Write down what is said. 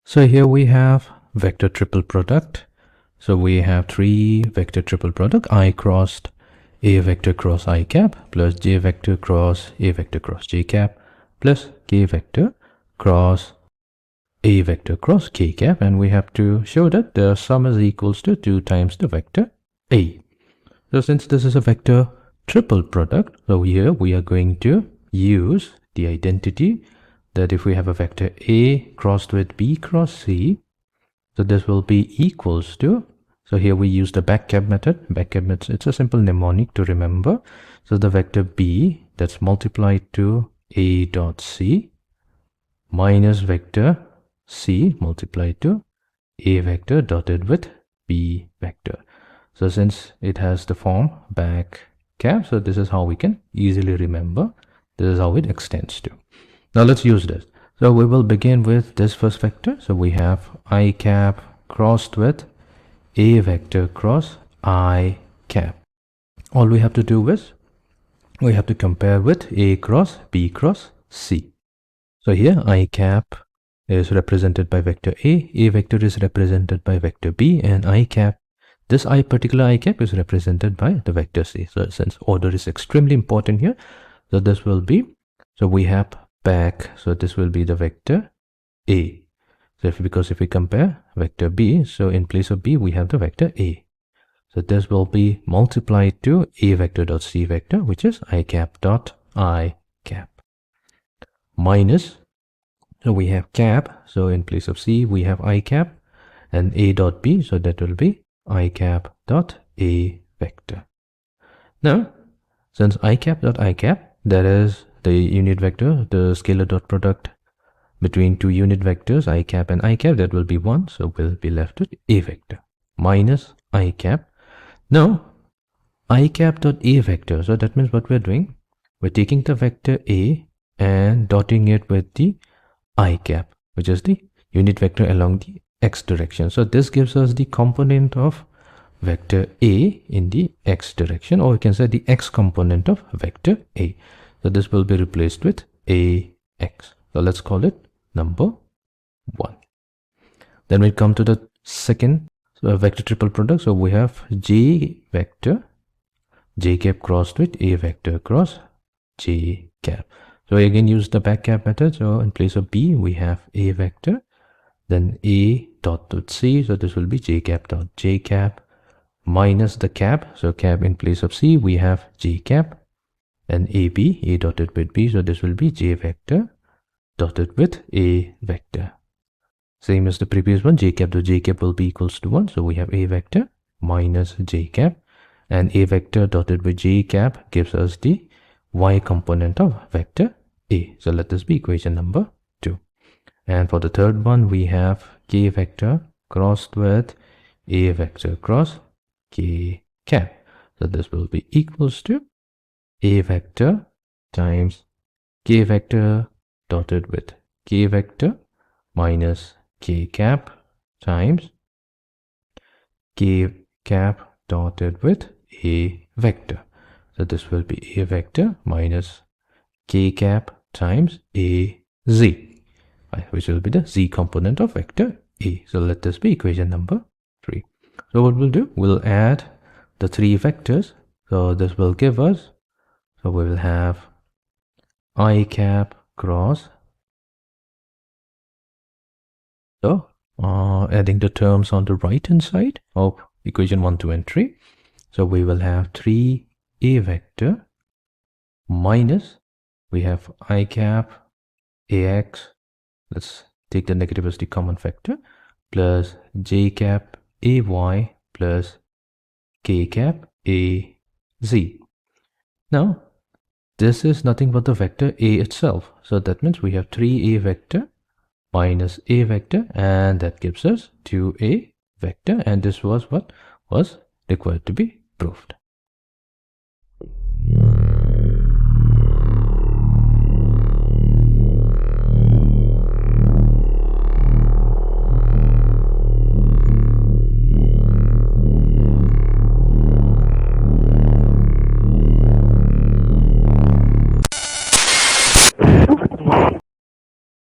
So here we have vector triple product. So we have three vector triple product: I crossed a vector cross I cap plus j vector cross a vector cross j cap plus k vector cross a vector cross k cap, and we have to show that the sum is equals to 2 times the vector a. So since this is a vector triple product, so here we are going to use the identity that if we have a vector a crossed with b cross c, so this will be equals to, so here we use the backcap method. Backcap method, it's a simple mnemonic to remember. So the vector b that's multiplied to a dot c minus vector c multiplied to a vector dotted with b vector. So since it has the form back cap, so this is how we can easily remember. This is how it extends to. Now let's use this. So we will begin with this first vector. So we have I cap crossed with a vector cross I cap. All we have to do is we have to compare with a cross b cross c. So here I cap is represented by vector a vector is represented by vector b, and I cap, this particular I cap is represented by the vector c. So since order is extremely important here, so this will be, so we have back, so this will be the vector a. So because if we compare vector b, so in place of b we have the vector a. So this will be multiplied to a vector dot c vector, which is I cap dot I cap, minus, so we have cap, so in place of c we have I cap, and a dot b, so that will be I cap dot a vector. Now since I cap dot I cap, that is the unit vector, the scalar dot product between two unit vectors I cap and I cap, that will be 1, so we'll be left with a vector minus I cap. Now I cap dot a vector, so that means what we're doing, we're taking the vector a and dotting it with the I cap, which is the unit vector along the x direction. So this gives us the component of vector a in the x direction, or we can say the x component of vector a. So this will be replaced with ax. So let's call it number 1. Then we come to the second vector triple product. So we have j vector j cap crossed with a vector cross j cap. So we again use the backcap method. So in place of b we have a vector, then a dot c, so this will be j cap dot j cap minus the cap, so cap in place of c we have j cap, and ab, a dotted with b, so this will be j vector dotted with a vector. Same as the previous one, j cap, the j cap will be equals to 1, so we have a vector minus j cap, and a vector dotted with j cap gives us the y component of vector a. So let this be equation number 2. And for the third one we have k vector crossed with a vector cross k cap. So this will be equals to a vector times k vector dotted with k vector minus k cap times k cap dotted with a vector. So this will be a vector minus k cap times a z, which will be the z component of vector a. So let this be equation number 3. So what we'll do, we'll add the 3 vectors. So this will give us, so we will have I cap cross, so adding the terms on the right hand side of equation 1, 2 and 3. So we will have 3a vector minus, we have I cap ax, let's take the negative as the common factor, plus j cap ay plus k cap az. Now this is nothing but the vector a itself, so that means we have 3a vector minus a vector, and that gives us 2a vector, and this was what was required to be proved.